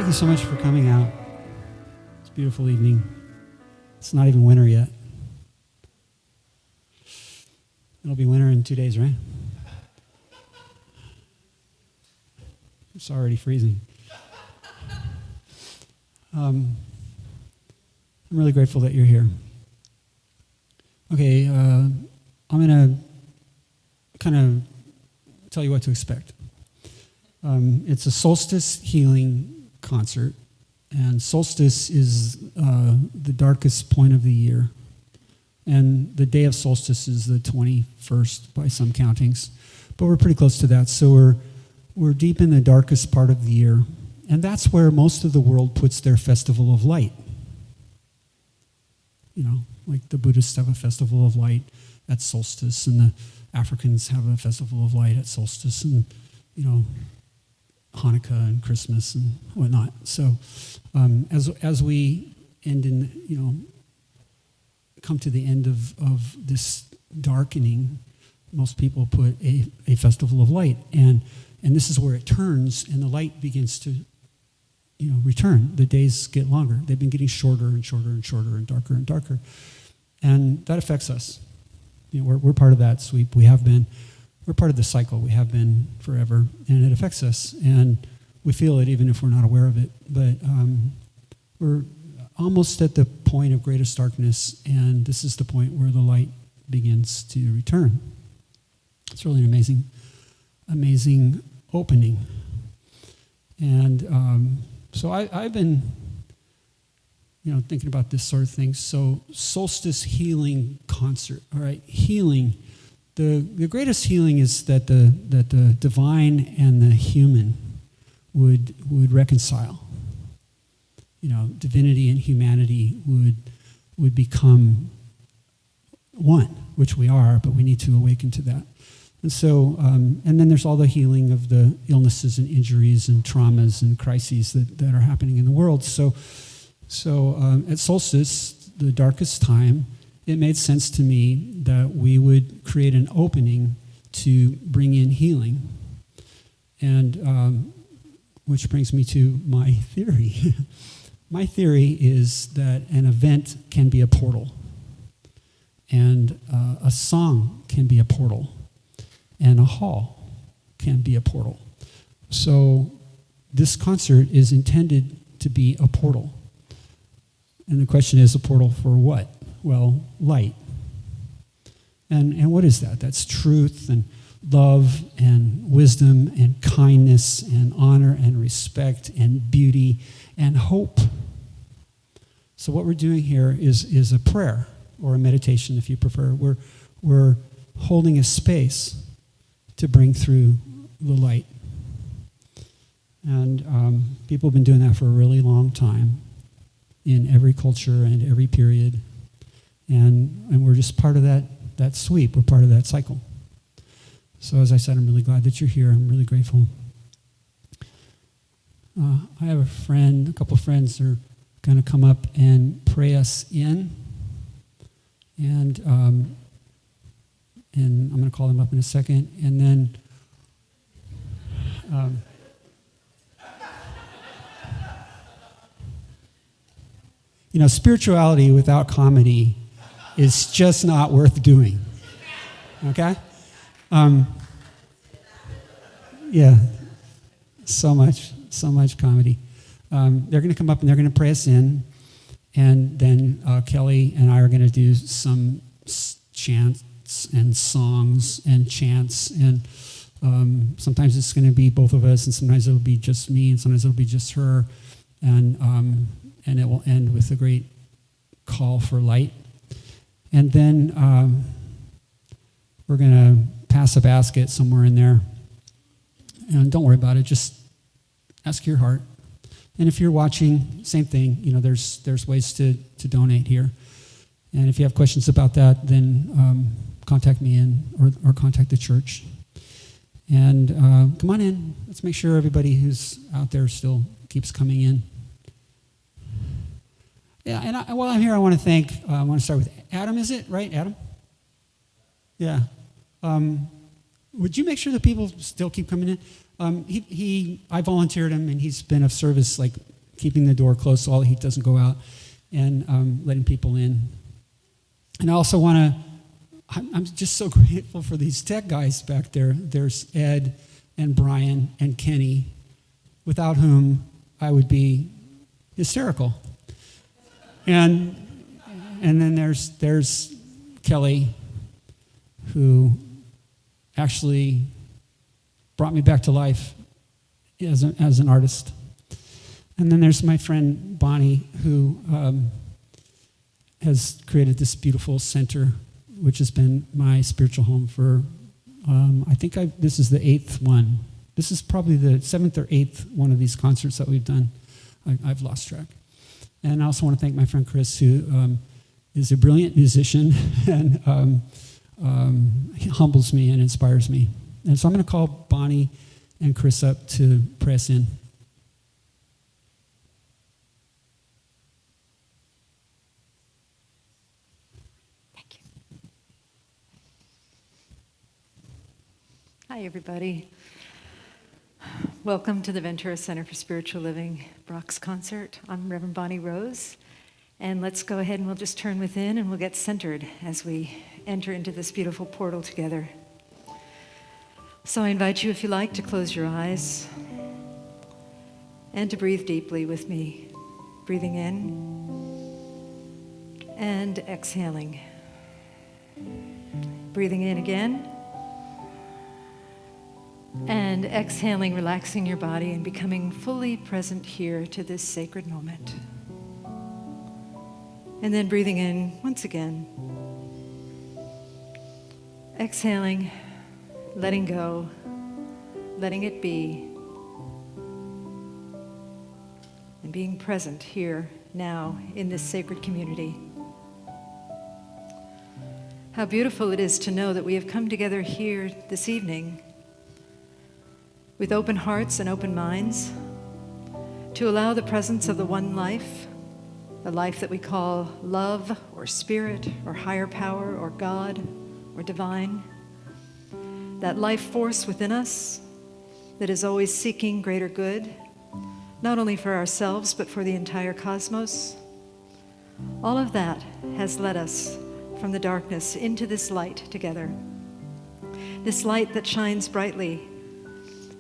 Thank you so much for coming out. It's a beautiful evening. It's not even winter yet. It'll be winter in 2 days, right? It's already freezing. I'm really grateful that you're here. Okay, I'm going to kind of tell you what to expect. It's a solstice healing concert, and solstice is the darkest point of the year, and the day of solstice is the 21st by some countings, but we're pretty close to that, so we're deep in the darkest part of the year, and that's where most of the world puts their festival of light. You know, like the Buddhists have a festival of light at solstice, and the Africans have a festival of light at solstice, and, you know, Hanukkah and Christmas and whatnot. So as we end in, you know, come to the end of this darkening, most people put a festival of light, and this is where it turns, and the light begins to, you know, return. The days get longer. They've been getting shorter and shorter and shorter and darker, and that affects us. You know, we're part of that sweep. We have been. We're part of the cycle. We have been forever, and it affects us, and we feel it even if we're not aware of it. But we're almost at the point of greatest darkness, and this is the point where the light begins to return. It's really an amazing opening. And so I've been, you know, thinking about this sort of thing. So solstice healing concert, all right, healing. The greatest healing is that the divine and the human would reconcile. You know, divinity and humanity would become one, which we are, but we need to awaken to that. And so, and then there's all the healing of the illnesses and injuries and traumas and crises that are happening in the world. So at solstice, the darkest time, it made sense to me that we would create an opening to bring in healing. And which brings me to my theory. My theory is that an event can be a portal, and a song can be a portal, and a hall can be a portal. So this concert is intended to be a portal. And the question is, a portal for what? Well, light. And what is that? That's truth and love and wisdom and kindness and honor and respect and beauty and hope. So what we're doing here is a prayer, or a meditation if you prefer. We're holding a space to bring through the light. And people have been doing that for a really long time in every culture and every period. And we're just part of that sweep. We're part of that cycle. So as I said, I'm really glad that you're here. I'm really grateful. I have a couple of friends that are going to come up and pray us in. And I'm going to call them up in a second. And then you know, spirituality without comedy is just not worth doing. Okay? Yeah, so much comedy. They're going to come up and they're going to pray us in, and then Kelly and I are going to do some chants and songs and chants, and sometimes it's going to be both of us, and sometimes it'll be just me, and sometimes it'll be just her, and it will end with a great call for light. And then we're going to pass a basket somewhere in there. And don't worry about it. Just ask your heart. And if you're watching, same thing. You know, there's ways to donate here. And if you have questions about that, then contact me or contact the church. And come on in. Let's make sure everybody who's out there still keeps coming in. Yeah, and while I'm here, I want to start with Adam, is it? Right, Adam? Yeah. Would you make sure that people still keep coming in? I volunteered him, and he's been of service like keeping the door closed so all the heat doesn't go out, and letting people in. And I also want to, I'm just so grateful for these tech guys back there. There's Ed and Brian and Kenny, without whom I would be hysterical. And then there's Kelly, who actually brought me back to life as an artist. And then there's my friend Bonnie, who has created this beautiful center, which has been my spiritual home for, I think this is the 8th one. This is probably the 7th or 8th one of these concerts that we've done. I've lost track. And I also want to thank my friend Chris, who is a brilliant musician and he humbles me and inspires me. And so I'm going to call Bonnie and Chris up to pray us in. Thank you. Hi, everybody. Welcome to the Ventura Center for Spiritual Living Brock's concert. I'm Reverend Bonnie Rose. And let's go ahead and we'll just turn within and we'll get centered as we enter into this beautiful portal together. So I invite you, if you like, to close your eyes and to breathe deeply with me. Breathing in and exhaling. Breathing in again and exhaling, relaxing your body and becoming fully present here to this sacred moment. And then breathing in once again. Exhaling, letting go, letting it be, and being present here now in this sacred community. How beautiful it is to know that we have come together here this evening with open hearts and open minds to allow the presence of the one life, the life that we call love or spirit or higher power or God or divine, that life force within us that is always seeking greater good, not only for ourselves but for the entire cosmos. All of that has led us from the darkness into this light together. This light that shines brightly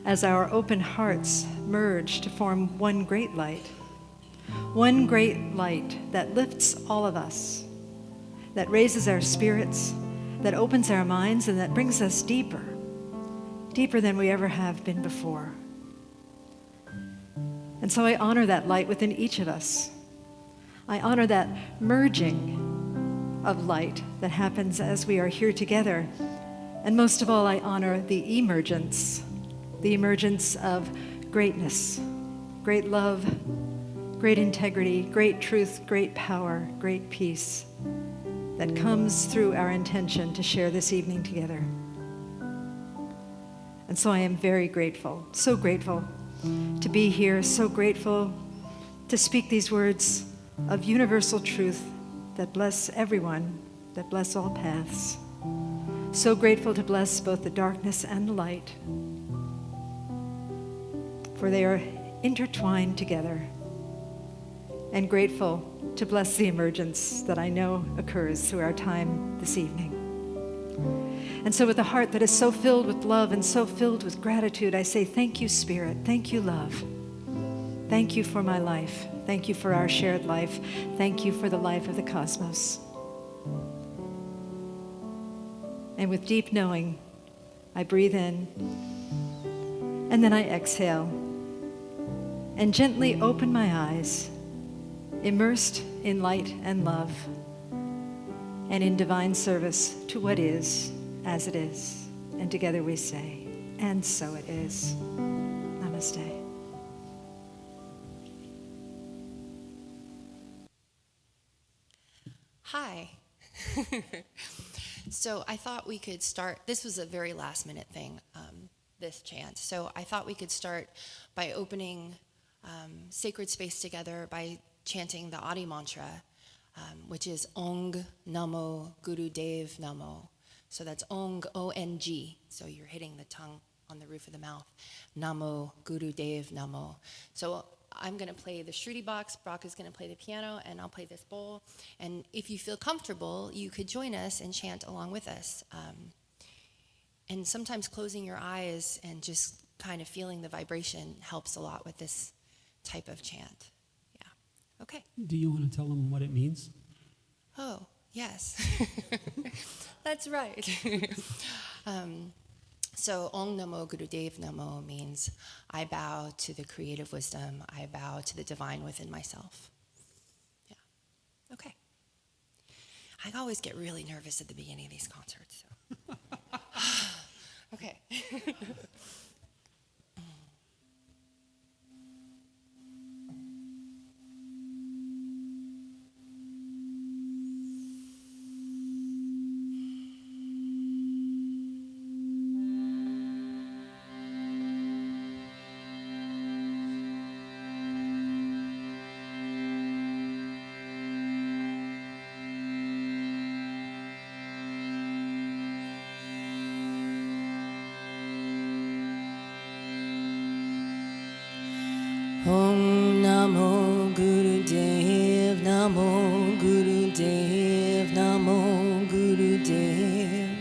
as our open hearts merge to form one great light. One great light that lifts all of us, that raises our spirits, that opens our minds, and that brings us deeper, deeper than we ever have been before. And so I honor that light within each of us. I honor that merging of light that happens as we are here together. And most of all, I honor the emergence of greatness, great love, great integrity, great truth, great power, great peace that comes through our intention to share this evening together. And so I am very grateful, so grateful to be here, so grateful to speak these words of universal truth that bless everyone, that bless all paths. So grateful to bless both the darkness and the light, for they are intertwined together, and grateful to bless the emergence that I know occurs through our time this evening. And so with a heart that is so filled with love and so filled with gratitude, I say, thank you, Spirit. Thank you, love. Thank you for my life. Thank you for our shared life. Thank you for the life of the cosmos. And with deep knowing, I breathe in, and then I exhale, and gently open my eyes, immersed in light and love, and in divine service to what is, as it is. And together we say, and so it is. Namaste. Hi. So I thought we could start, this was a very last minute thing, this chant. So I thought we could start by opening sacred space together by chanting the Adi mantra, which is Ong Namo Guru Dev Namo. So that's Ong, O-N-G. So you're hitting the tongue on the roof of the mouth. Namo Guru Dev Namo. So I'm going to play the Shruti box, Brock is going to play the piano, and I'll play this bowl. And if you feel comfortable, you could join us and chant along with us. And sometimes closing your eyes and just kind of feeling the vibration helps a lot with this type of chant. Yeah. Okay. Do you want to tell them what it means? Oh, yes. That's right. So Om Namo Gurudev Namo means I bow to the creative wisdom. I bow to the divine within myself. Yeah. Okay. I always get really nervous at the beginning of these concerts. So. Okay. Om Namo Gurudev, Namo Gurudev, Namo Gurudev.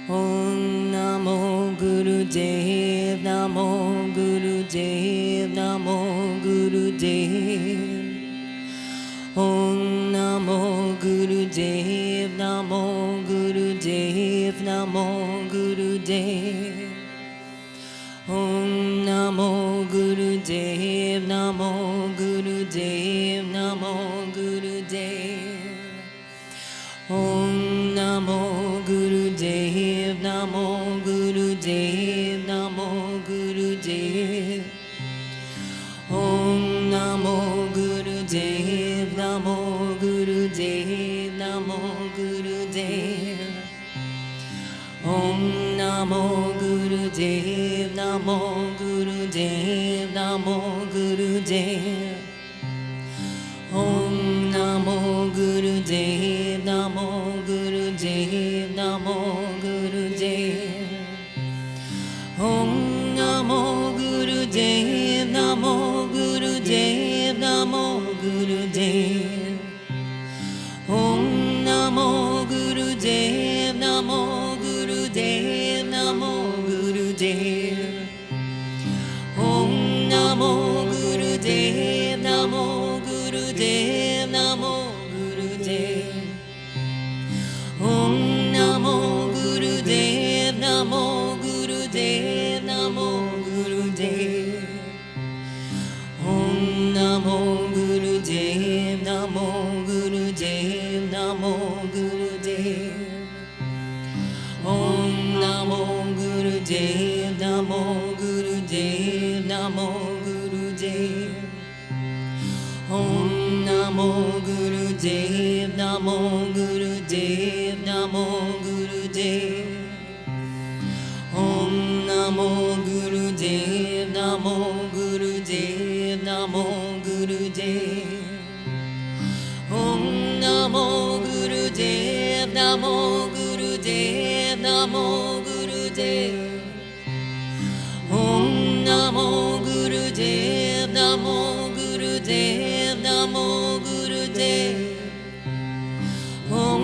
Om Namo Gurudev, Namo Gurudev, Namo Gurudev. Om Namo Gurudev, Namo Gurudev, Namo Gurudev. Om Namo Gurudev, Namo Gurudev, Namo Gurudev. Om Namo Gurudev, Namo Gurudev, Namo Gurudev. Om Namo Gurudev, Namo Gurudev, Namo Gurudev. Om Namo Gurudev, Namo Gurudev, Namo Gurudev. Om Namo Gurudev, Namo Gurudev, Namo Gurudev. Om Namo Gurudev, Namo Gurudev, Namo Gurudev. Om Namo Gurudev, Namo Gurudev, Namo Gurudev. Om Namo Gurudev, Namo Gurudev, Namo Gurudev. Om Namo Gurudev, Namo Gurudev, Namo Gurudev. Om Namo Gurudev, Namo Gurudev, Namo Gurudev. Om Namo Gurudev, Namo Gurudev, Namo Gurudev. Om Namo Gurudev, Namo Gurudev, Namo Gurudev. Om Namo Gurudev, Namo Gurudev, Namo Gurudev. Om Namo Gurudev, Namo Gurudev, Namo Gurudev. Om Namo Gurudev, Namo Gurudev, Namo Gurudev. Om Namo Gurudev, Namo Gurudev, Namo Gurudev. Om Namo Gurudev, Namo Gurudev, Namo Gurudev. Om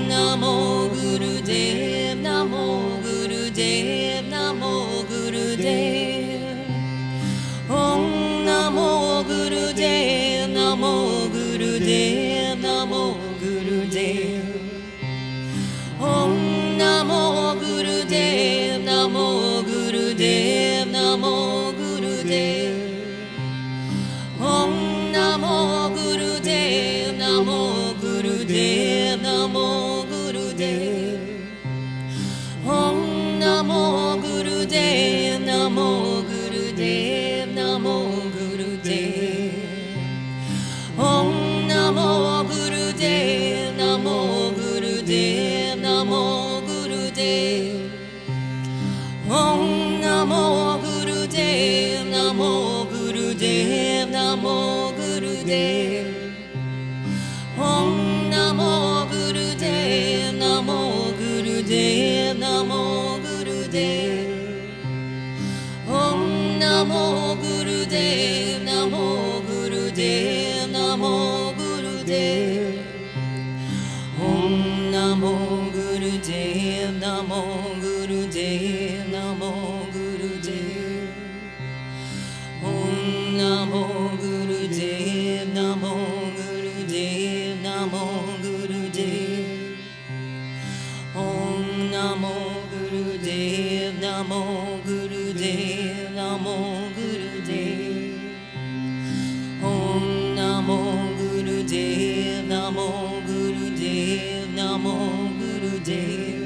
Namo Gurudev, Namo Gurudev, Namo Gurudev. Om Namo Gurudev, Namo Gurudev, Namo Gurudev. Om Namo Gurudev, Namo Gurudev, Namo Gurudev. Om Namo Gurudev, Namo Gurudev, Namo Gurudev. Om Namo Gurudev, Namo Gurudev, Namo Gurudev. Om Namo Gurudev, Namo Gurudev, Namo Gurudev. Om Namo Gurudev, Namo Gurudev, Namo Gurudev, Namo Gurudev. Om Namo Gurudev, Namo Gurudev, Namo Gurudev. Om Namo Gurudev, Namo Gurudev, Namo Gurudev. Om Namo Gurudev, Namo Gurudev, Namo Gurudev. Om Namo Gurudev, Namo Gurudev, Namo Gurudev.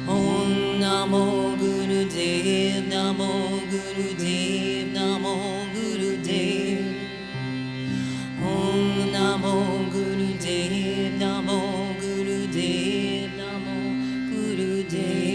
Om Namo Gurudev, Namo Gurudev, Namo Gurudev. Om Namo Gurudev, Namo Gurudev, Namo Gurudev.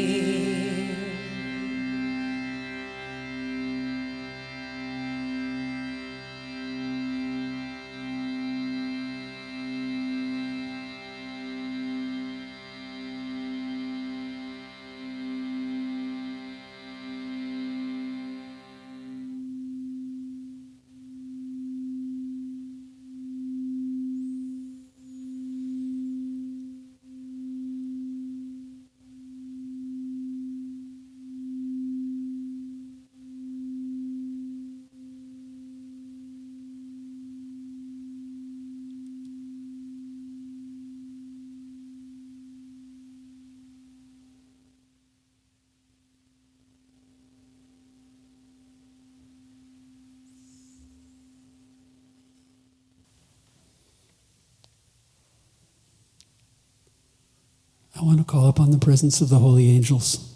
I want to call upon the presence of the holy angels.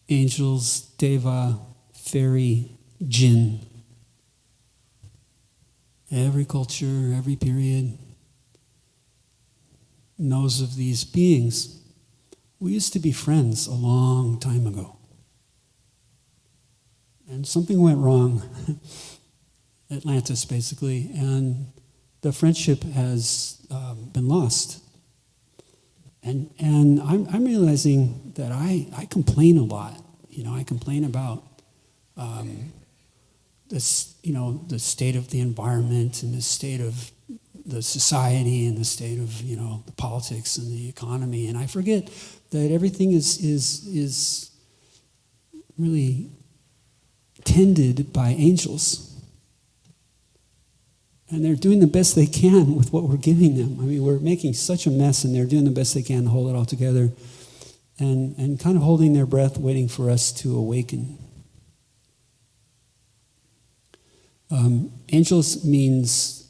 Angels, Deva, Fairy, Jinn. Every culture, every period knows of these beings. We used to be friends a long time ago. And something went wrong. Atlantis, basically. And the friendship has been lost. And I'm realizing that I complain a lot. I complain about this, the state of the environment and the state of the society and the state of, the politics and the economy. And I forget that everything is really tended by angels. And they're doing the best they can with what we're giving them. I mean, we're making such a mess, and they're doing the best they can to hold it all together and kind of holding their breath, waiting for us to awaken. Angels means,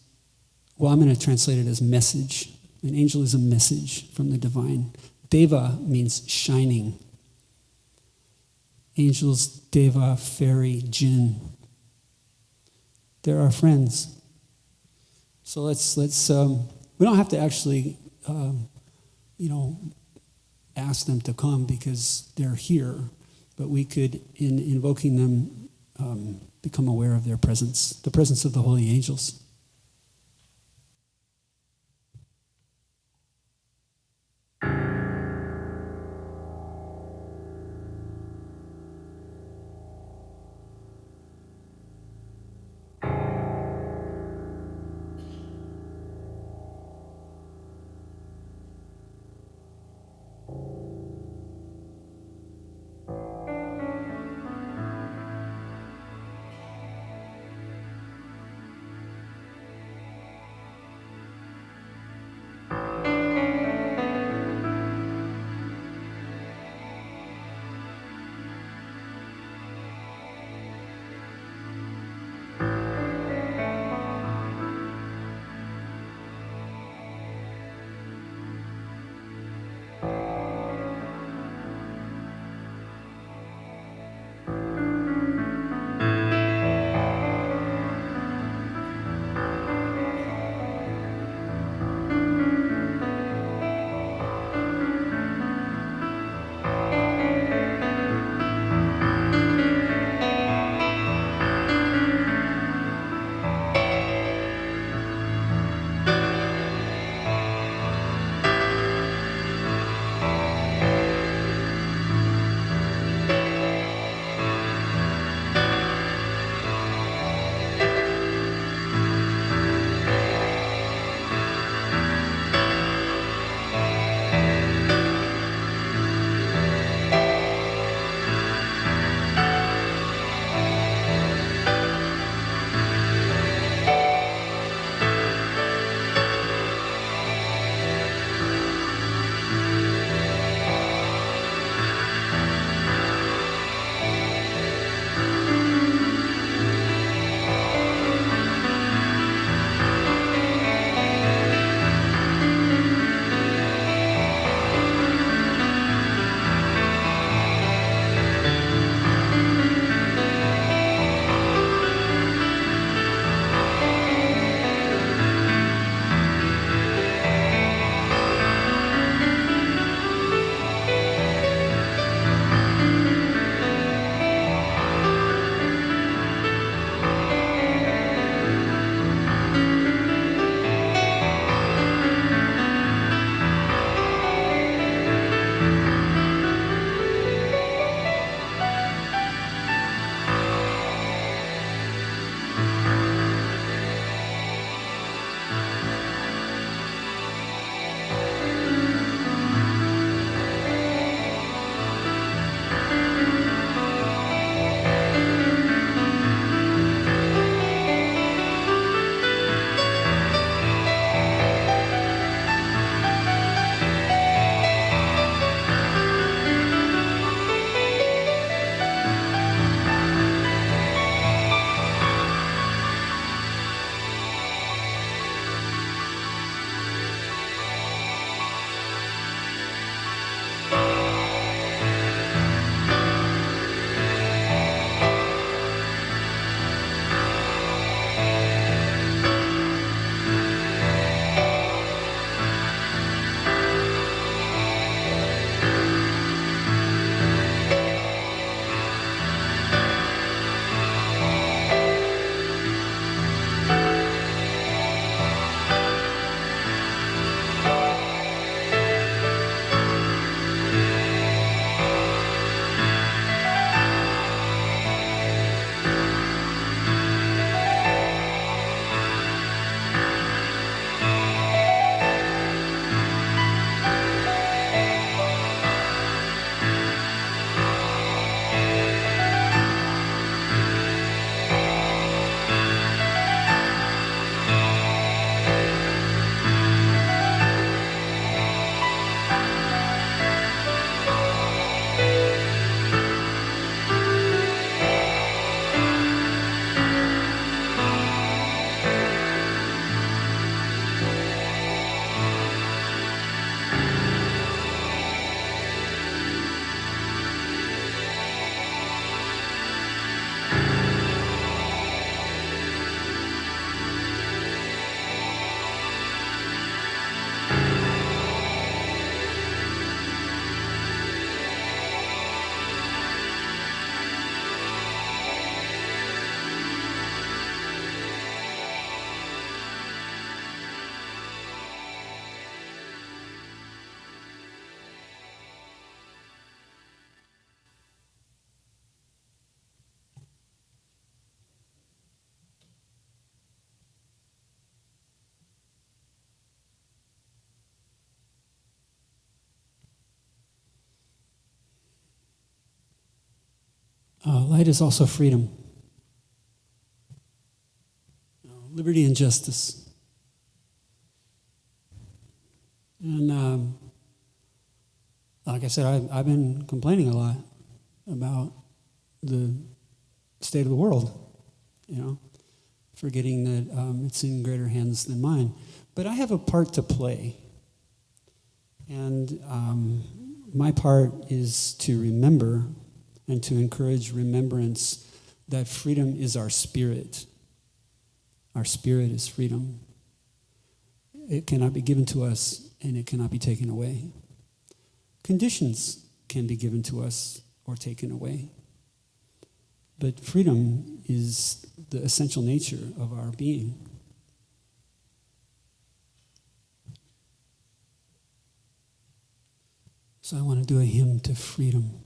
well, I'm going to translate it as message. An angel is a message from the divine. Deva means shining. Angels, Deva, Fairy, Jinn. They're our friends. So let's we don't have to actually, ask them to come because they're here, but we could, in invoking them, become aware of their presence, the presence of the holy angels. Light is also freedom, liberty and justice. And like I said, I've been complaining a lot about the state of the world, forgetting that it's in greater hands than mine. But I have a part to play. And my part is to remember and to encourage remembrance that freedom is our spirit. Our spirit is freedom. It cannot be given to us, and it cannot be taken away. Conditions can be given to us or taken away. But freedom is the essential nature of our being. So I want to do a hymn to freedom.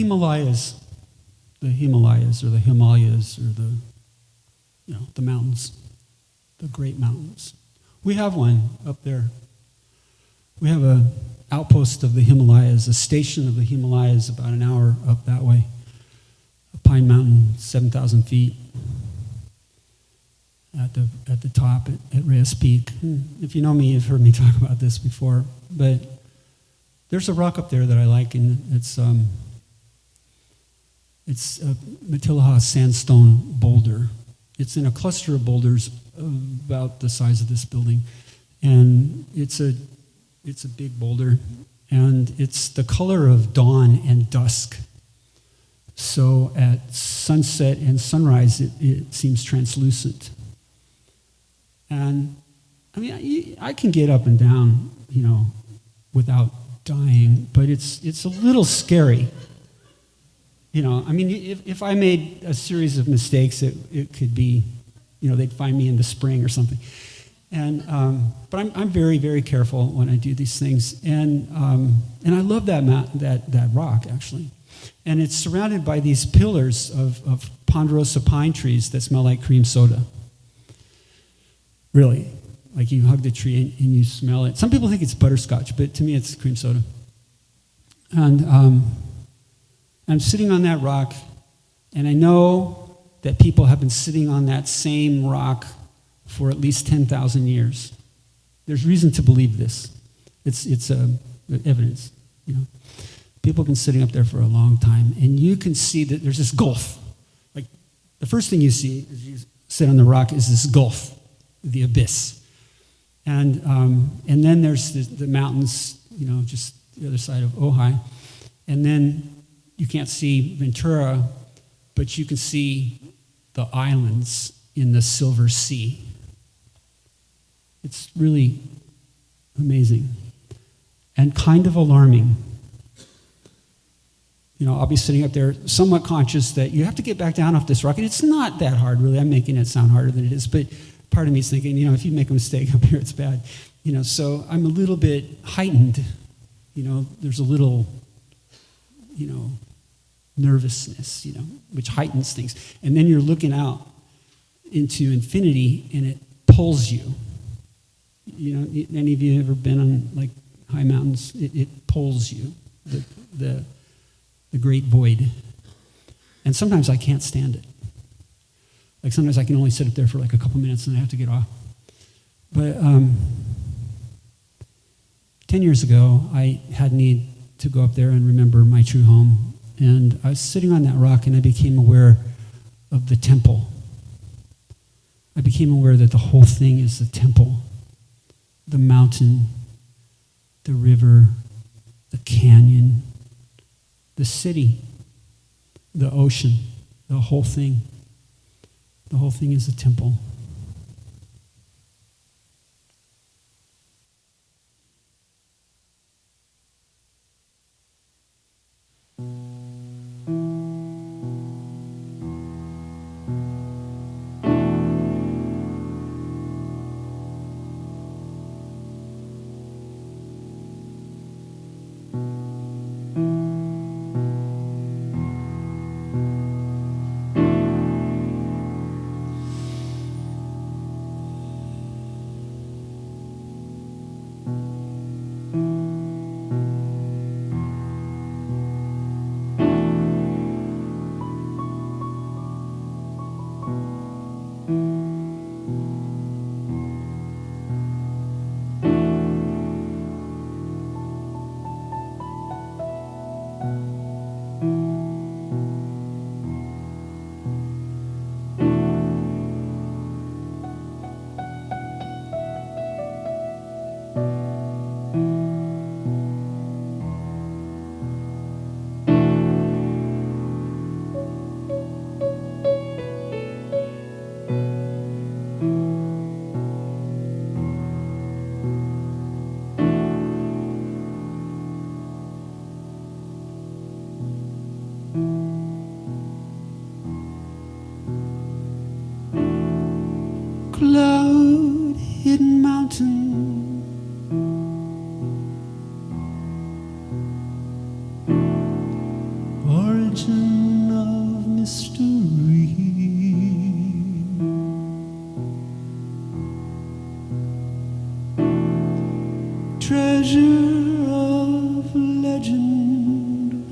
Himalayas, or the Himalayas, or the mountains, the great mountains. We have one up there. We have a outpost of the Himalayas, a station of the Himalayas about an hour up that way. A pine mountain, 7,000 feet at the top at Reyes Peak. If you know me, you've heard me talk about this before, but there's a rock up there that I like, and it's a Matilaha sandstone boulder. It's in a cluster of boulders about the size of this building, and it's a big boulder, and it's the color of dawn and dusk. So at sunset and sunrise, it seems translucent. And I mean, I can get up and down, without dying, but it's a little scary. I mean, if I made a series of mistakes, it could be, they'd find me in the spring or something. And but I'm very, very careful when I do these things, and I love that rock actually, and it's surrounded by these pillars of ponderosa pine trees that smell like cream soda. Really, like you hug the tree and you smell it. Some people think it's butterscotch, but to me it's cream soda. And I'm sitting on that rock, and I know that people have been sitting on that same rock for at least 10,000 years. There's reason to believe this. It's evidence. People have been sitting up there for a long time, and you can see that there's this gulf. Like the first thing you see as you sit on the rock is this gulf, the abyss, and then there's the mountains, just the other side of Ojai, and then you can't see Ventura, but you can see the islands in the Silver Sea. It's really amazing and kind of alarming. I'll be sitting up there somewhat conscious that you have to get back down off this rock, and it's not that hard, really. I'm making it sound harder than it is, but part of me is thinking, if you make a mistake up here, it's bad. So I'm a little bit heightened. There's a little, nervousness, which heightens things. And then you're looking out into infinity, and it pulls you. Any of you ever been on like high mountains? It pulls you, the great void. And sometimes I can't stand it. Like sometimes I can only sit up there for like a couple minutes and I have to get off. But 10 years ago, I had need to go up there and remember my true home. And I was sitting on that rock, and I became aware of the temple. I became aware that the whole thing is the temple, the mountain, the river, the canyon, the city, the ocean, the whole thing. The whole thing is a temple. origin of mystery, treasure of legend,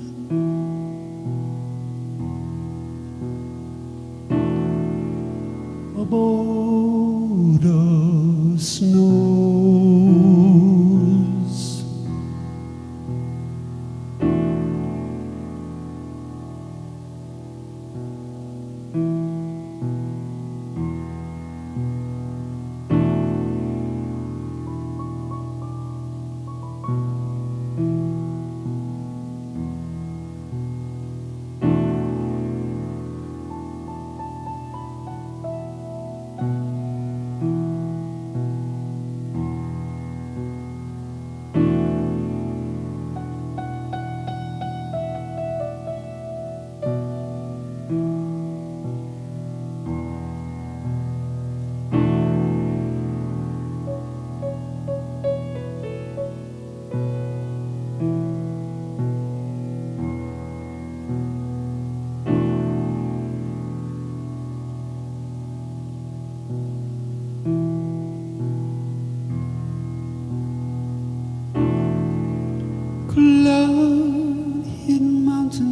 abode of snows, cloud-hidden mountain,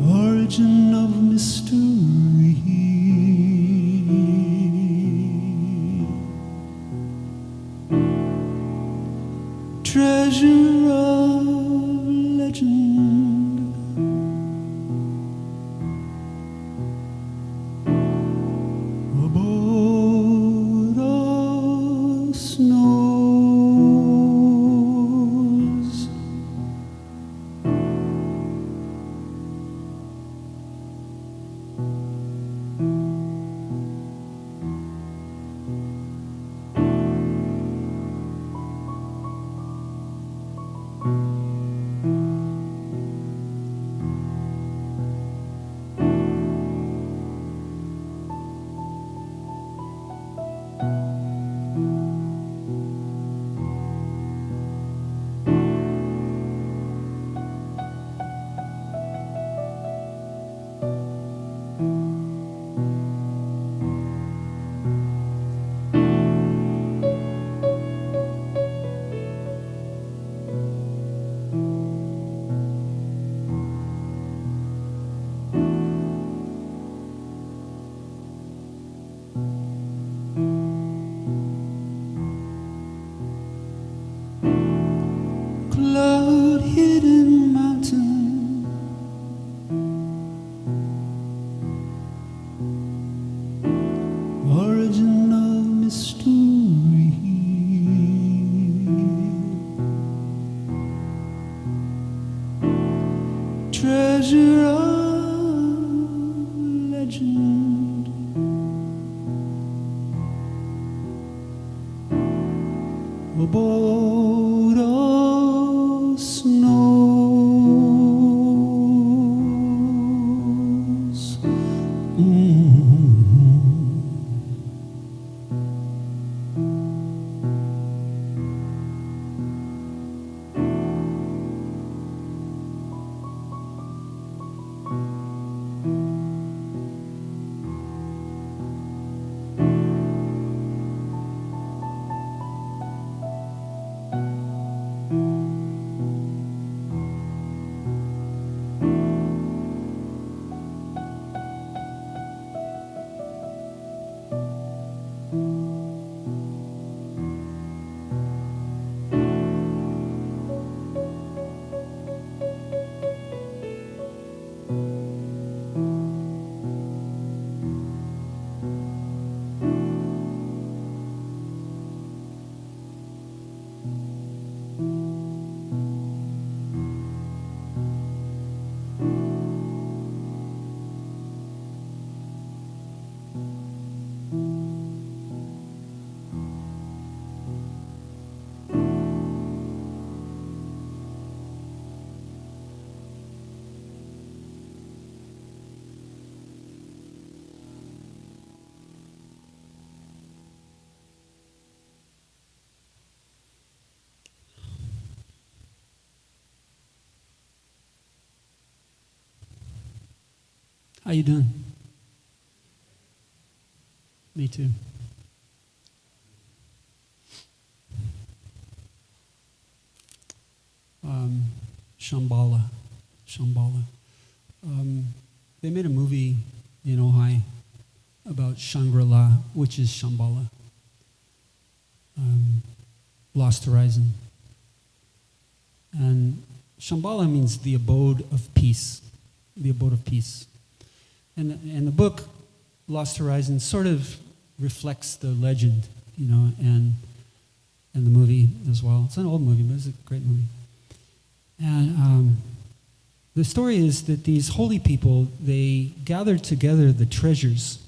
origin of mystery, treasure of legend, abode of snows, cloud-hidden mountain, origin of mystery, treasure of legend, abode of snows. How you doing? Me too. Shambhala. They made a movie in Ojai about Shangri-La, which is Shambhala. Lost Horizon. And Shambhala means the abode of peace. The abode of peace. And the book, Lost Horizon, sort of reflects the legend, and the movie as well. It's an old movie, but it's a great movie. And the story is that these holy people, they gathered together the treasures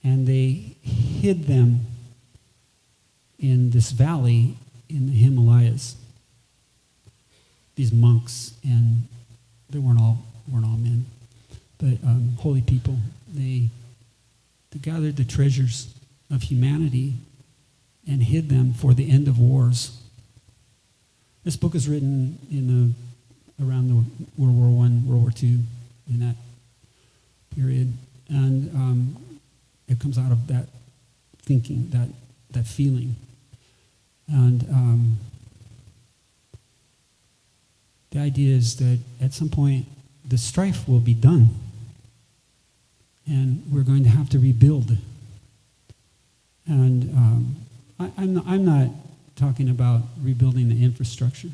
and they hid them in this valley in the Himalayas. These monks, and they weren't all men, but holy people. They gathered the treasures of humanity and hid them for the end of wars. This book is written around the World War I, World War II, in that period, and it comes out of that thinking, that feeling, and the idea is that at some point the strife will be done, and we're going to have to rebuild. And I'm not talking about rebuilding the infrastructure.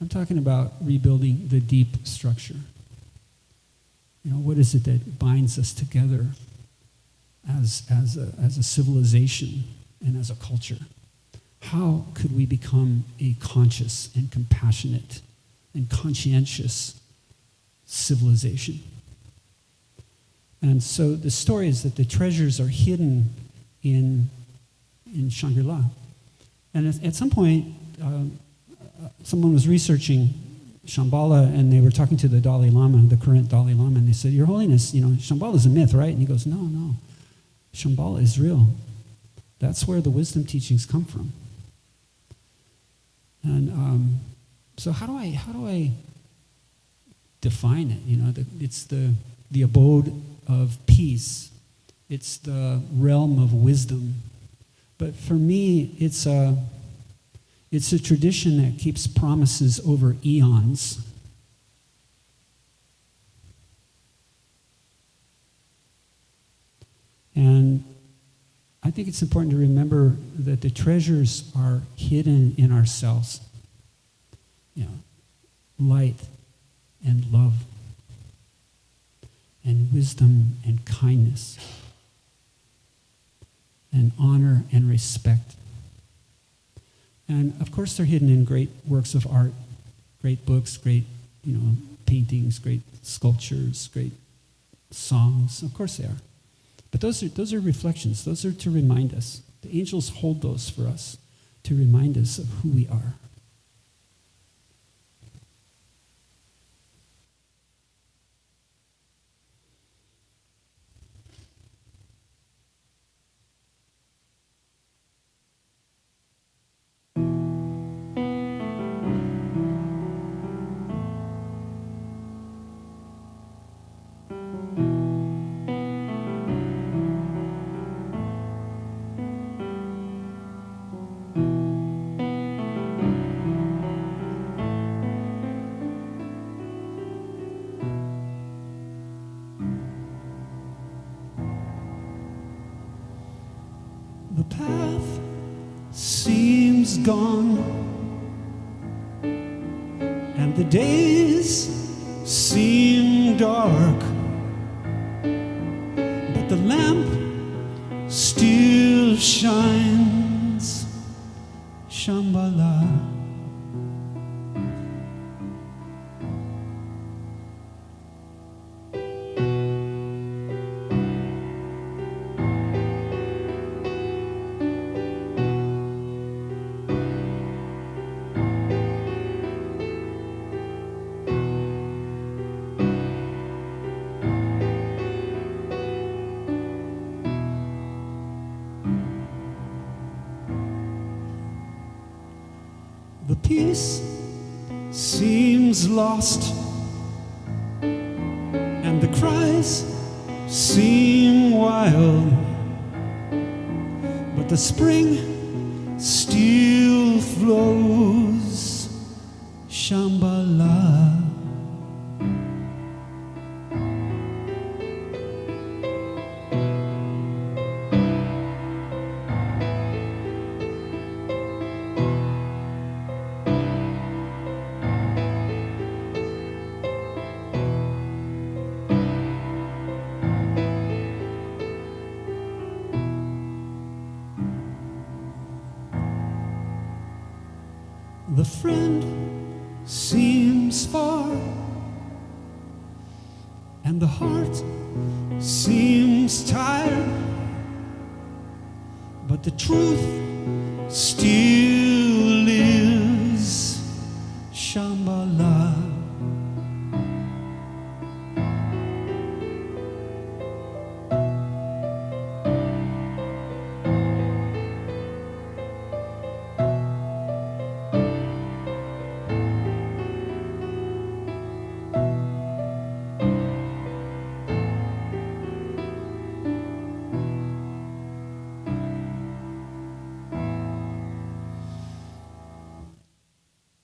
I'm talking about rebuilding the deep structure. What is it that binds us together as a civilization and as a culture? How could we become a conscious and compassionate and conscientious civilization? And so the story is that the treasures are hidden in Shangri-La. And at some point, someone was researching Shambhala, and they were talking to the Dalai Lama, the current Dalai Lama, and they said, Your Holiness, Shambhala is a myth, right? And he goes, No. Shambhala is real. That's where the wisdom teachings come from. And so how do I define it? It's the abode of peace. It's the realm of wisdom. But for me, it's a tradition that keeps promises over eons. And I think it's important to remember that the treasures are hidden in ourselves. Light and love and wisdom and kindness and honor and respect. And of course they're hidden in great works of art, great books, great, paintings, great sculptures, great songs. Of course they are. But those are reflections. Those are to remind us. The angels hold those for us to remind us of who we are. The path seems gone, and the days seem dark, but the lamp still shines. Shambhala. The peace seems lost, and the cries seem wild, but the spring still flows. Shambhala. The friend seems far, and the heart seems tired, but the truth still lives. Shambhala.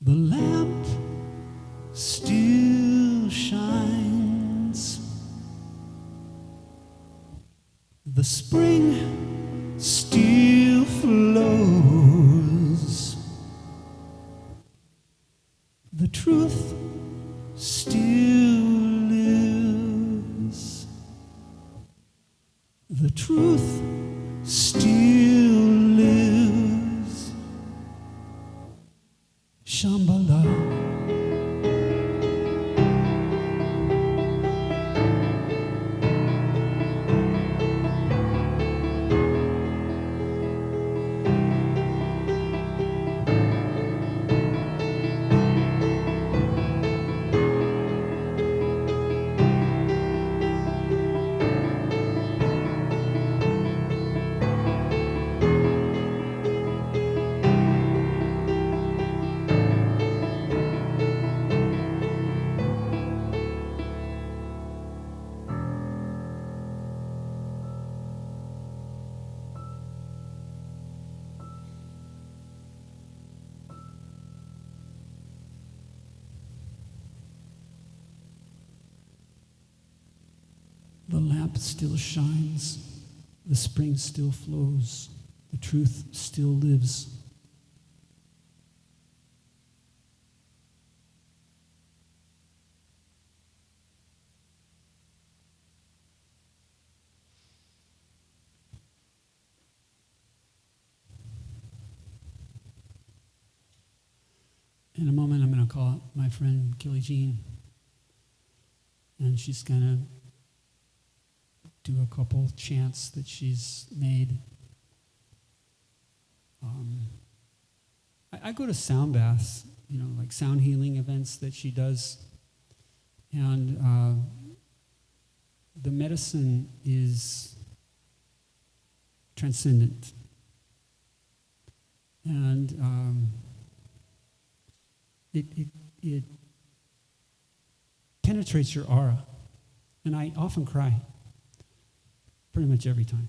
The lamp still shines. The spring still flows. The truth still lives. The truth still lives. Shambhala. The lamp still shines, the spring still flows, the truth still lives. In a moment, I'm going to call my friend Kelly Jean, and she's going to do a couple chants that she's made. I go to sound baths, like sound healing events that she does, and the medicine is transcendent, and it penetrates your aura, and I often cry. Pretty much every time.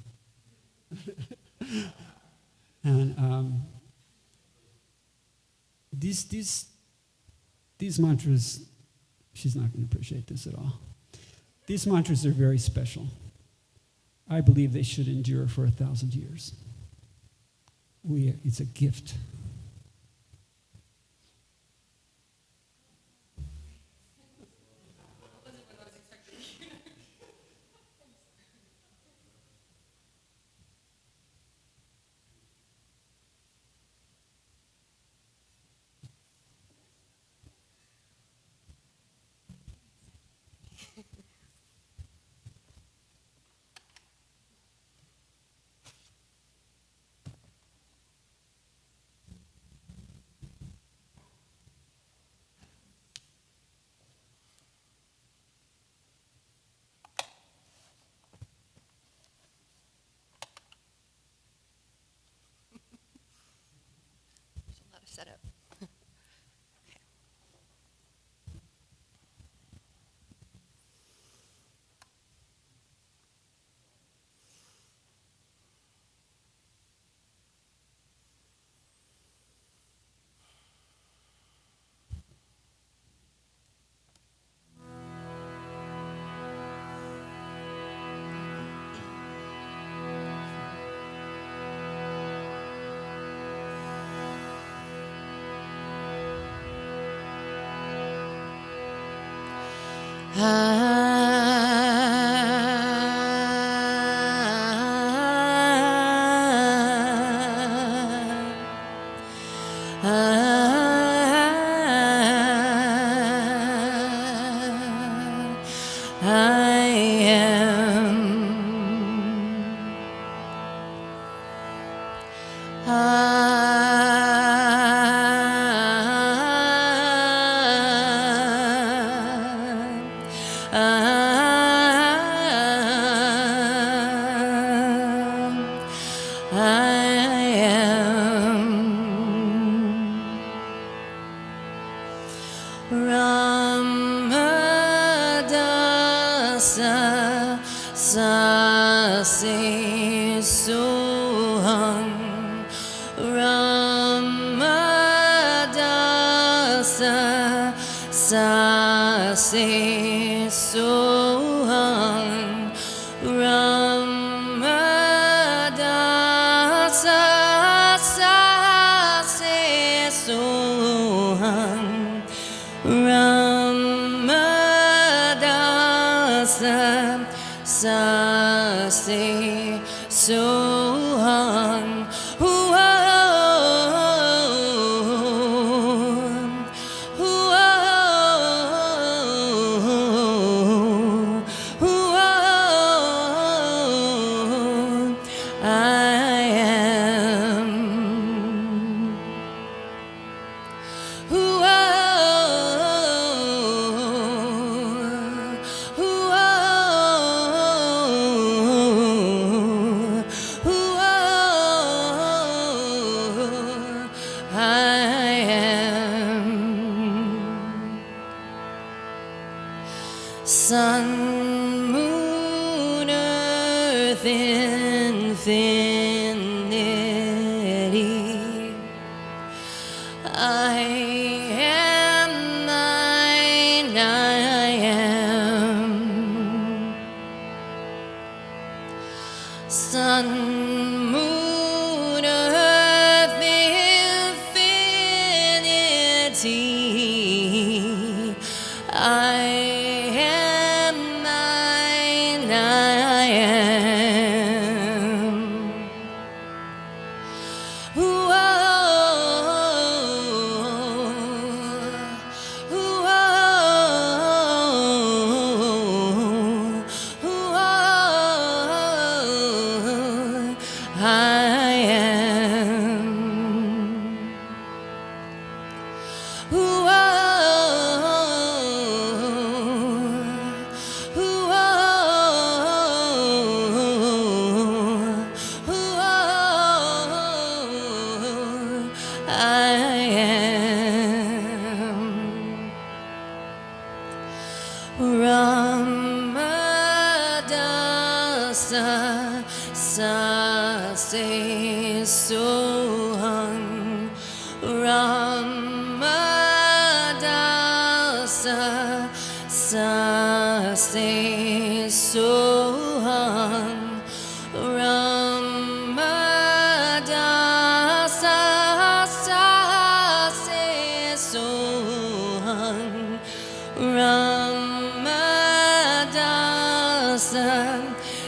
And these mantras, she's not going to appreciate this at all. These mantras are very special. I believe they should endure for 1,000 years. It's a gift. Setup. Ramadasa Sase Soham Ramadasa Sase Soham Ramadasa Sase Soham Ramadasa Sase Soham Sun, moon, earth, infinity. I am thine, I am. Sun, moon, earth, infinity. I am thine, I am. Ramadasa Sase Soham Ramadasa Sase Soham Ramadasa Sase Soham Ramadasa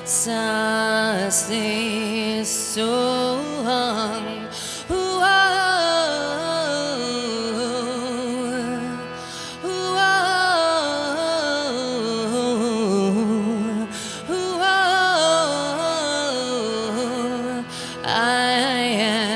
Sase Soham I am.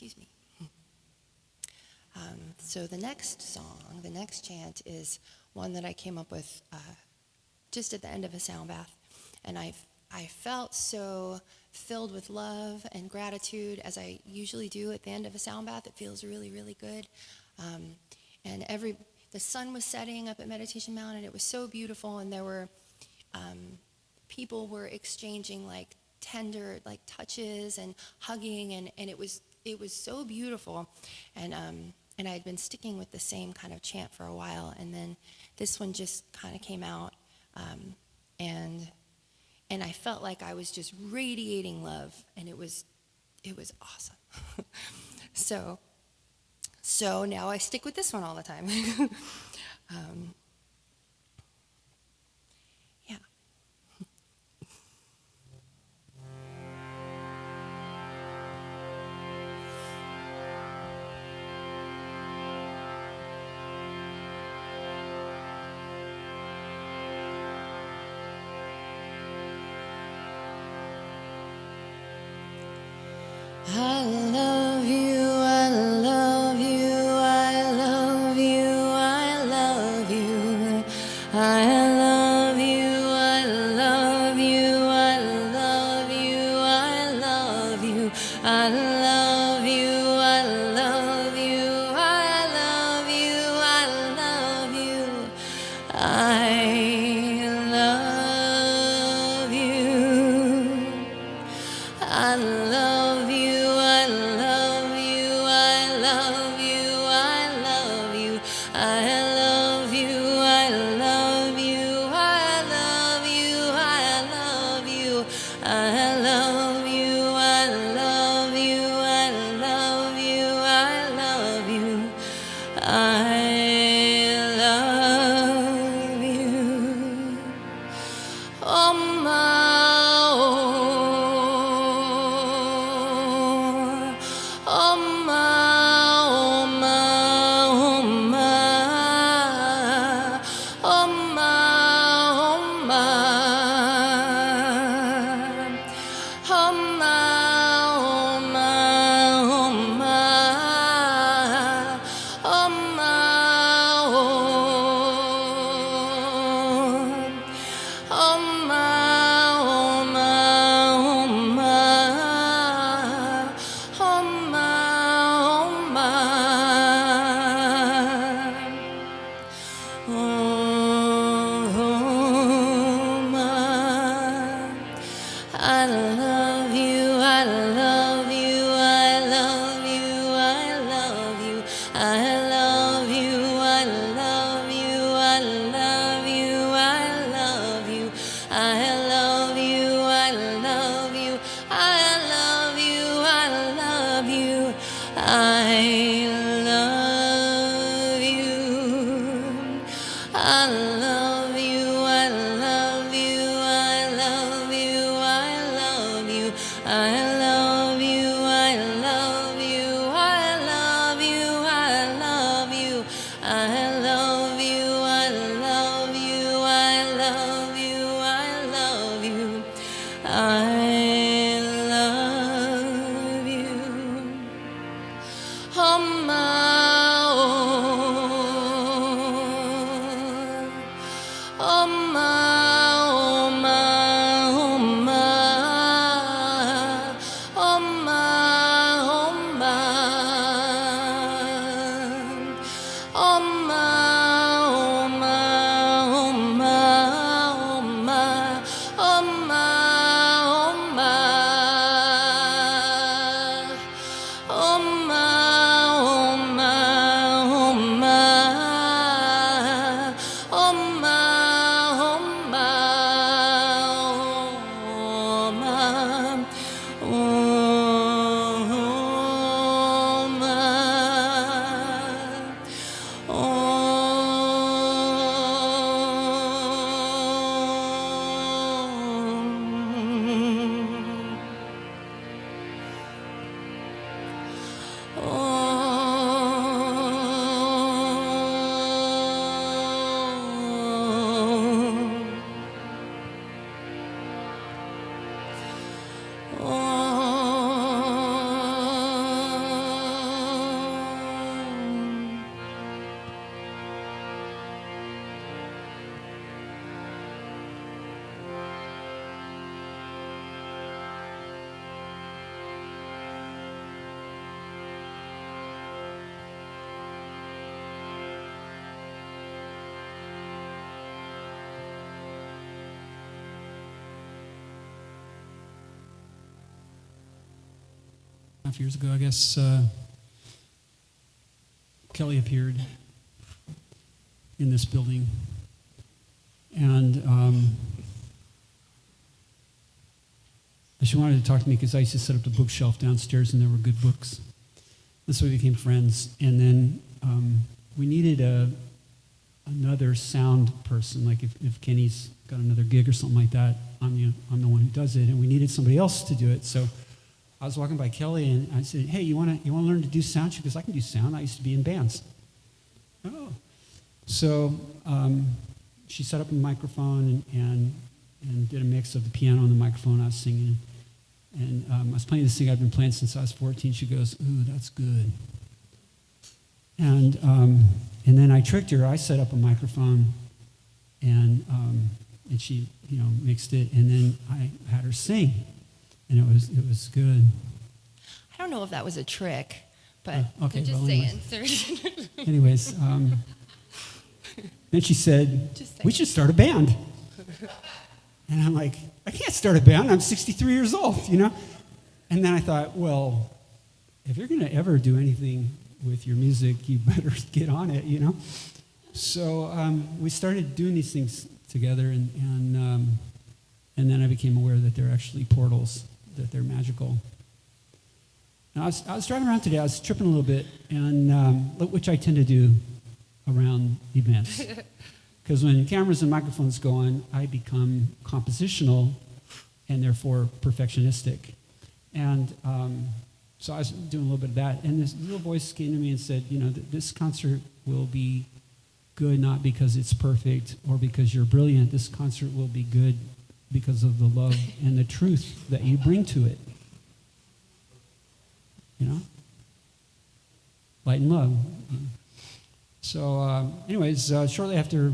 excuse me. So the next song, the next chant is one that I came up with just at the end of a sound bath. And I felt so filled with love and gratitude, as I usually do at the end of a sound bath. It feels really, really good. And the sun was setting up at Meditation Mountain. It was so beautiful, and there were people were exchanging like tender like touches and hugging, and it was so beautiful. And I had been sticking with the same kind of chant for a while, and then this one just kind of came out, and I felt like I was just radiating love, and it was awesome. So now I stick with this one all the time. Yeah. I love you, I love you, I love you, I love you. I love you, I love you, I love you, I love you. I love you, I love you, I love you, I love you. I love you. I love you, I love you, I love you, I love you. I love you, I love you, I love you, I love you. I love you, I love you, I love you, I love you. I love you. Oh my, oh my, oh my, oh my, oh my, oh my. Oh my, oh my, oh my, oh my, oh. Oh my, oh my, oh my, oh my, oh my. I love you, I love you, I love you, I love you. I love you, I love you, I love you, I love you. I love you, I love you, I love you, I love you. I love you. I love you, I love you, I love you, I love you. I love you, I love you, I love you, I love you. I love you, I love you, I love you, I love you. I love you. Oh my, oh my, oh my, oh my, oh my, oh my. Oh my, oh my, oh my, oh my, oh my, oh my. Oh my, oh my, oh my, oh my, oh 2.5 years ago, I guess, Kelly appeared in this building. And she wanted to talk to me because I used to set up the bookshelf downstairs and there were good books. That's why we became friends. And then we needed another sound person, like if Kenny's got another gig or something like that, I'm the one who does it, and we needed somebody else to do it. So I was walking by Kelly and I said, "Hey, you want to learn to do sound?" She goes, "I can do sound. I used to be in bands." Oh, so she set up a microphone and did a mix of the piano and the microphone. I was singing, and I was playing this thing I've been playing since I was 14. She goes, "Ooh, that's good." And then I tricked her. I set up a microphone, and she, mixed it, and then I had her sing, and it was good. I don't know if that was a trick, but Okay, I'm just well, saying. Anyways, then she said, "We should start a band." And I'm like, "I can't start a band. I'm 63 years old, And then I thought, well, if you're going to ever do anything with your music, you better get on it, So we started doing these things together, and then I became aware that they're actually portals, that they're magical. And I was driving around today. I was tripping a little bit, and which I tend to do around events. Because when cameras and microphones go on, I become compositional and therefore perfectionistic. And so I was doing a little bit of that. And this little voice came to me and said, this concert will be good not because it's perfect or because you're brilliant. This concert will be good because of the love and the truth that you bring to it. Light and love. So anyways, shortly after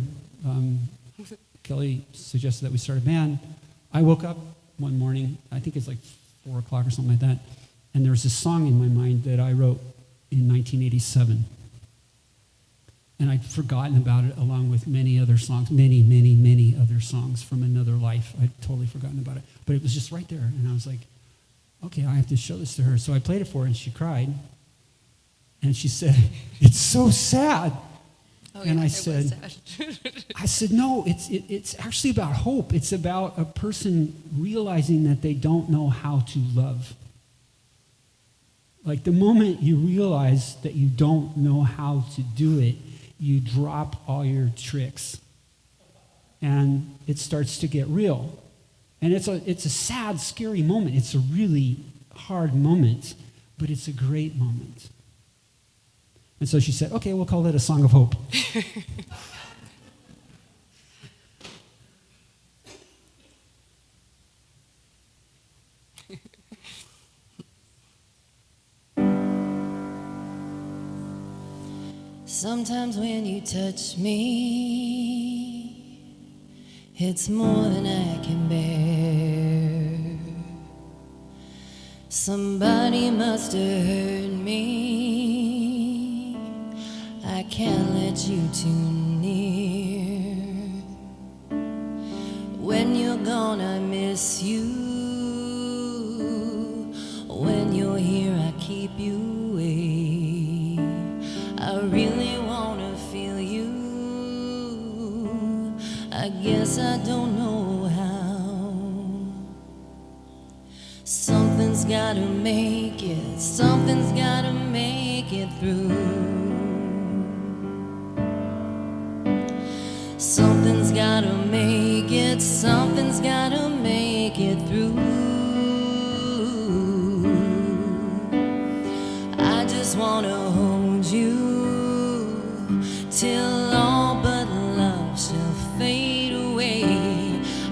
Kelly suggested that we start a band, I woke up one morning, I think it's like 4 o'clock or something like that, and there was this song in my mind that I wrote in 1987. And I'd forgotten about it along with many other songs, many, many, many other songs from another life. I'd totally forgotten about it. But it was just right there, and I was like, okay, I have to show this to her. So I played it for her, and she cried. And she said, "It's so sad." Oh, and yeah, I said, no, it's actually about hope. It's about a person realizing that they don't know how to love. Like the moment you realize that you don't know how to do it, you drop all your tricks. And it starts to get real. And it's a sad, scary moment. It's a really hard moment, but it's a great moment. And so she said, "Okay, we'll call it a song of hope." Sometimes when you touch me, it's more than I can bear. Somebody must have hurt me. I can't let you too near. When you're gone, I miss you. When you're here, I keep you away. I really wanna feel you. I guess I don't know how. Something's gotta make it. Something's gotta make it through. Something's gotta make it, something's gotta make it through. I just wanna hold you till all but love shall fade away.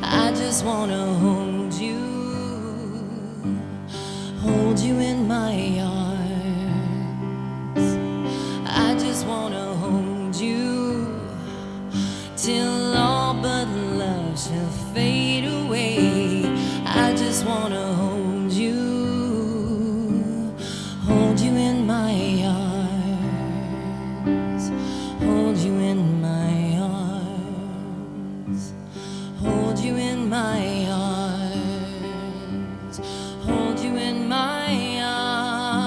I just wanna hold you in my arms. I just wanna hold you till all but love shall fade away. I just wanna hold you in my arms, hold you in my arms, hold you in my arms, hold you in my arms.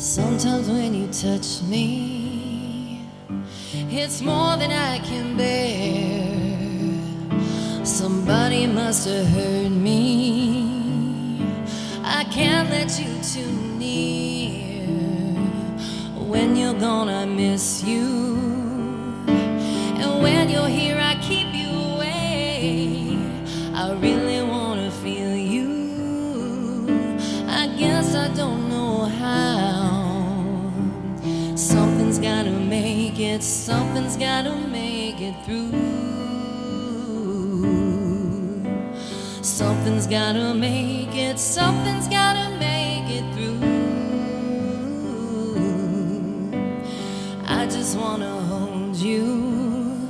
Sometimes when you touch me, it's more than I can bear. Somebody must have hurt me. I can't let you too near. When you're gone, I miss you. And when you're here, I keep you away. I really wanna feel you. I guess I don't know how. Something's gotta make it, something's gotta make it through. Something's gotta make it, something's gotta make it through. I just wanna hold you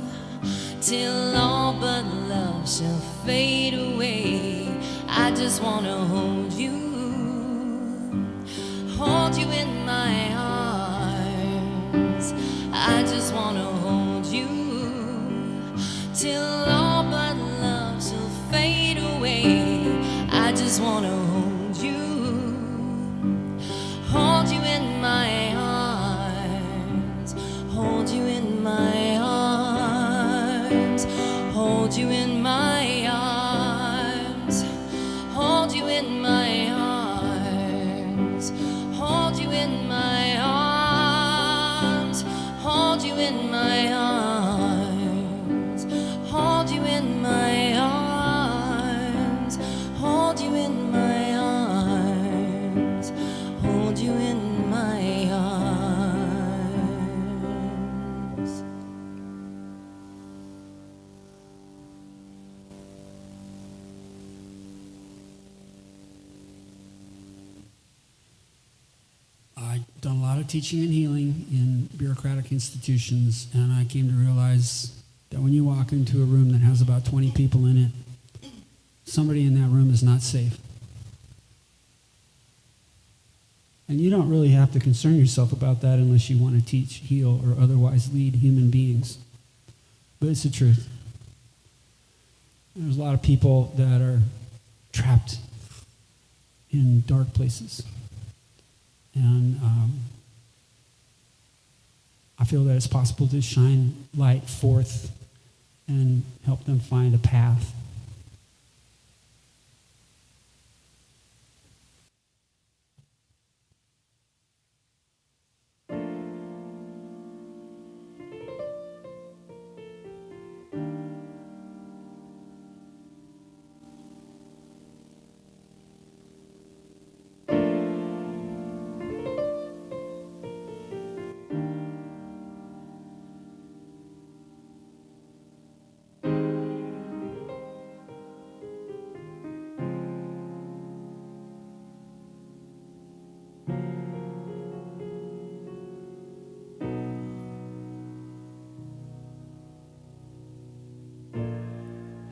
till all but love shall fade away. I just wanna hold you in my arms. I just wanna hold you till all but love shall fade away. I just wanna hold you in my arms, hold you in my arms, hold you in my arms, hold you in my arms, hold you in my arms, hold you in my arms, hold you in my arms, hold you in my arms, hold you in my arms. I've done a lot of teaching and healing in bureaucratic institutions, and I came to realize that when you walk into a room that has about 20 people in it, somebody in that room is not safe. And you don't really have to concern yourself about that unless you want to teach, heal, or otherwise lead human beings. But it's the truth. There's a lot of people that are trapped in dark places. And I feel that it's possible to shine light forth and help them find a path.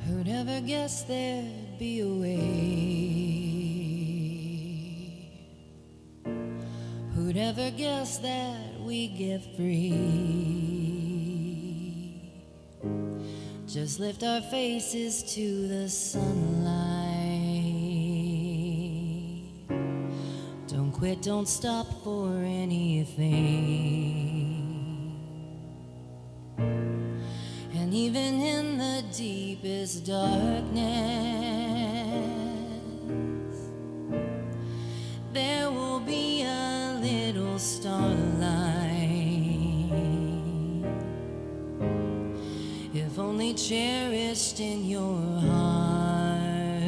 Who'd ever guess there'd be a way? Who'd ever guess that we get free? Just lift our faces to the sunlight. Don't quit, don't stop for anything. And even in the deepest darkness, there will be a little starlight. If only cherished in your heart,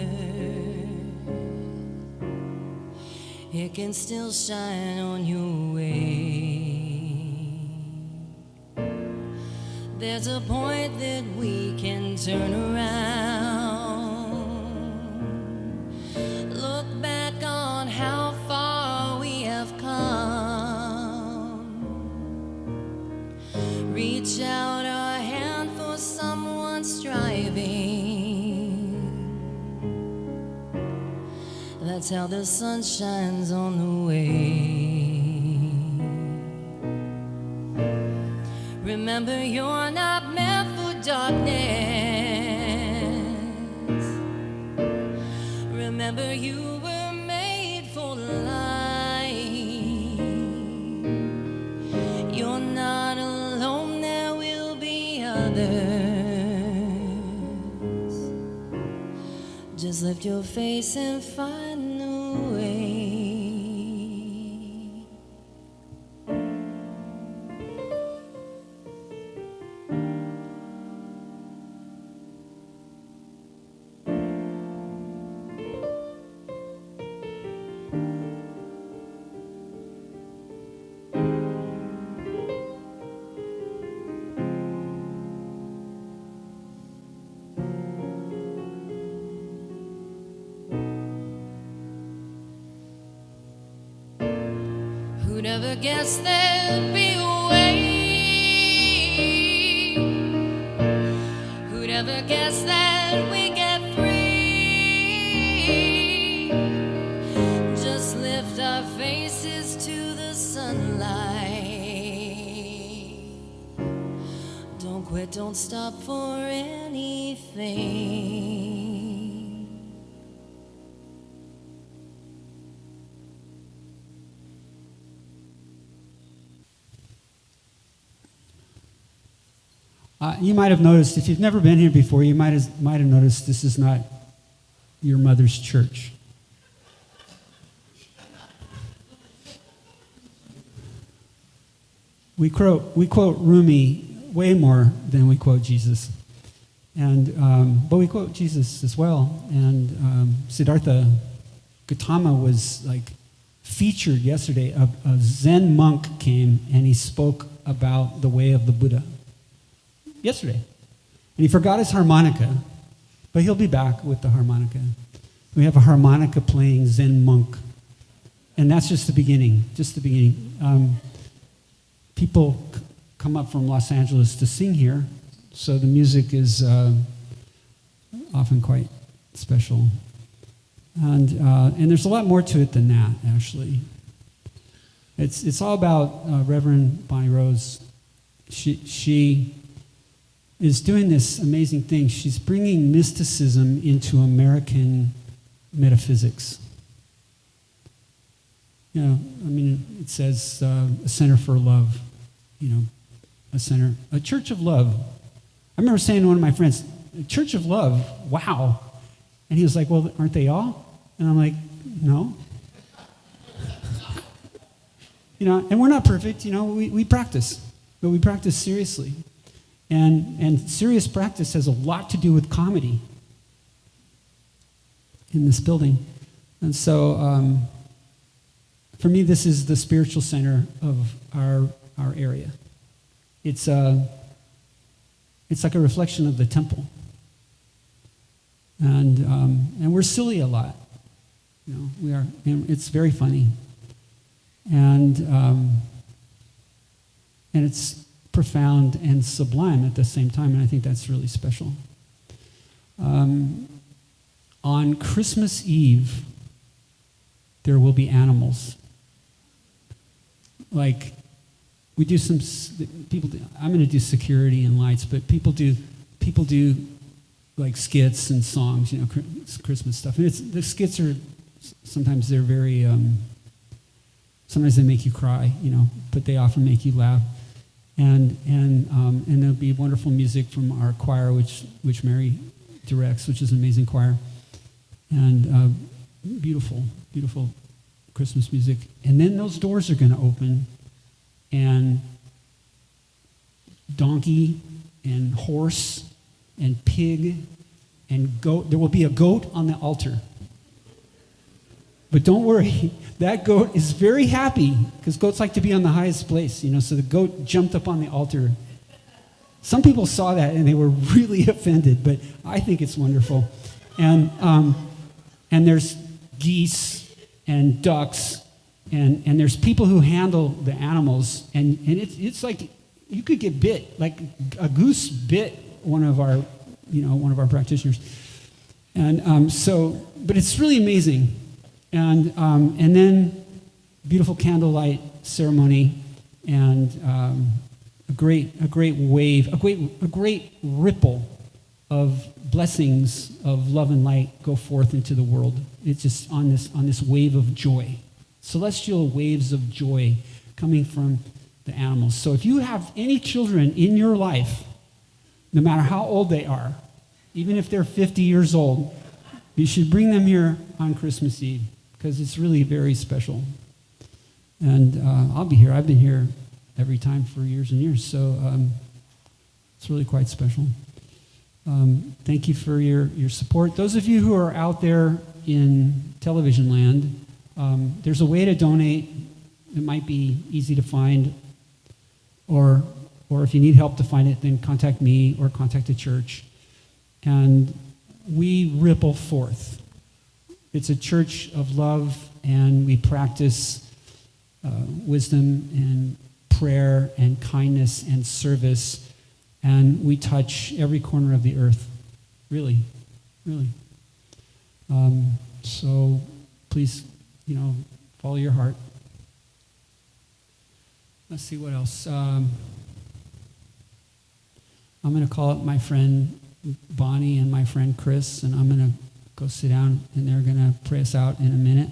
it can still shine on your way. There's a point that we can turn around, look back on how far we have come, reach out our hand for someone striving. That's how the sun shines on the way. Remember, you're not meant for darkness. Remember, you were made for light. Just lift your face and find a way. Who'd ever guess there'd be a way? Who'd ever guess that we get free? Just lift our faces to the sunlight. Don't quit, don't stop for anything. You might have noticed, if you've never been here before, you might have noticed this is not your mother's church. We quote Rumi way more than we quote Jesus, but we quote Jesus as well. And Siddhartha Gautama was like featured yesterday. A Zen monk came and he spoke about the way of the Buddha. Yesterday. And he forgot his harmonica, but he'll be back with the harmonica. We have a harmonica playing Zen monk. And that's just the beginning, people come up from Los Angeles to sing here, so the music is often quite special. And there's a lot more to it than that, actually. It's all about Reverend Bonnie Rose. She is doing this amazing thing. She's bringing mysticism into American metaphysics. You know, I mean, it says a center for love, a church of love. I remember saying to one of my friends, a church of love, wow. And he was like, well, aren't they all? And I'm like, no. And we're not perfect, we practice, but we practice seriously. And serious practice has a lot to do with comedy in this building. And so for me, this is the spiritual center of our area. It's like a reflection of the temple. And we're silly a lot. We are, and it's very funny. And it's profound and sublime at the same time, and I think that's really special. On Christmas Eve, there will be animals. Like, we do some people. I'm going to do security and lights, but people do like skits and songs, Christmas stuff. And the skits are sometimes they're very. Sometimes they make you cry, but they often make you laugh. And there'll be wonderful music from our choir, which Mary directs, which is an amazing choir, and beautiful, beautiful Christmas music. And then those doors are going to open, and donkey and horse and pig and goat. There will be a goat on the altar. But don't worry, that goat is very happy because goats like to be on the highest place, so the goat jumped up on the altar. Some people saw that and they were really offended, but I think it's wonderful. And there's geese and ducks and there's people who handle the animals and it's like you could get bit, like a goose bit one of our practitioners. And but it's really amazing. And then beautiful candlelight ceremony and a great wave, a great ripple of blessings of love and light go forth into the world. It's just on this wave of joy, celestial waves of joy coming from the animals. So if you have any children in your life, no matter how old they are, even if they're 50 years old, You should bring them here on Christmas Eve because it's really very special. And I'll be here. I've been here every time for years and years, so it's really quite special. Thank you for your support. Those of you who are out there in television land, there's a way to donate. It might be easy to find, or if you need help to find it, then contact me or contact the church. And we ripple forth. It's a church of love, and we practice wisdom and prayer and kindness and service, and we touch every corner of the earth, really, really. So please, follow your heart. Let's see what else. I'm going to call up my friend Bonnie and my friend Chris, and I'm going to go sit down, and they're going to pray us out in a minute.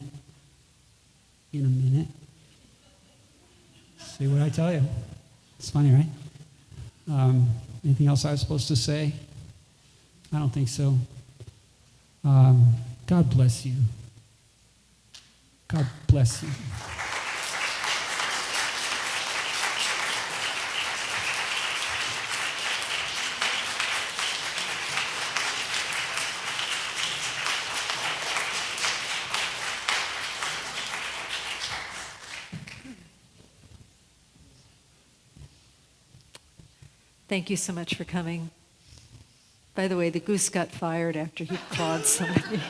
In a minute. See what I tell you. It's funny, right? Anything else I was supposed to say? I don't think so. God bless you. God bless you. Thank you so much for coming. By the way, the goose got fired after he clawed somebody.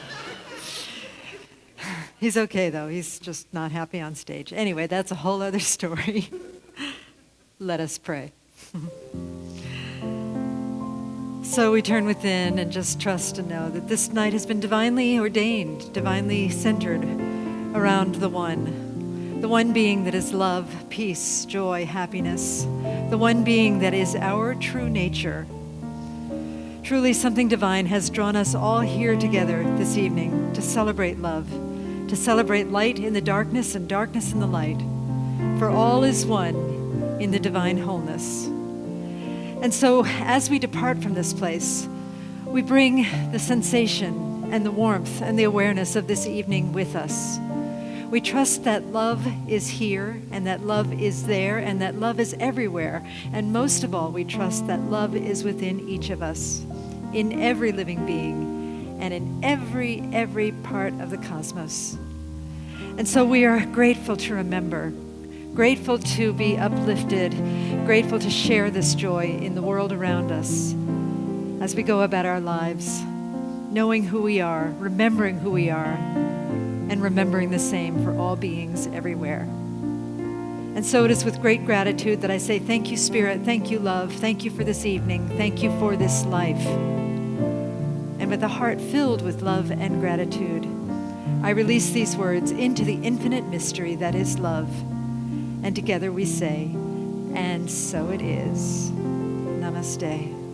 He's okay, though. He's just not happy on stage. Anyway, that's a whole other story. Let us pray. So we turn within and just trust and know that this night has been divinely ordained, divinely centered around the one being that is love, peace, joy, happiness, the one being that is our true nature. Truly, something divine has drawn us all here together this evening to celebrate love, to celebrate light in the darkness and darkness in the light, for all is one in the divine wholeness. And so, as we depart from this place, we bring the sensation and the warmth and the awareness of this evening with us. We trust that love is here, and that love is there, and that love is everywhere. And most of all, we trust that love is within each of us, in every living being, and in every part of the cosmos. And so we are grateful to remember, grateful to be uplifted, grateful to share this joy in the world around us as we go about our lives, knowing who we are, remembering who we are, and remembering the same for all beings everywhere. And so it is with great gratitude that I say thank you, Spirit, thank you, love, thank you for this evening, thank you for this life. And with a heart filled with love and gratitude, I release these words into the infinite mystery that is love. And together we say, and so it is. Namaste.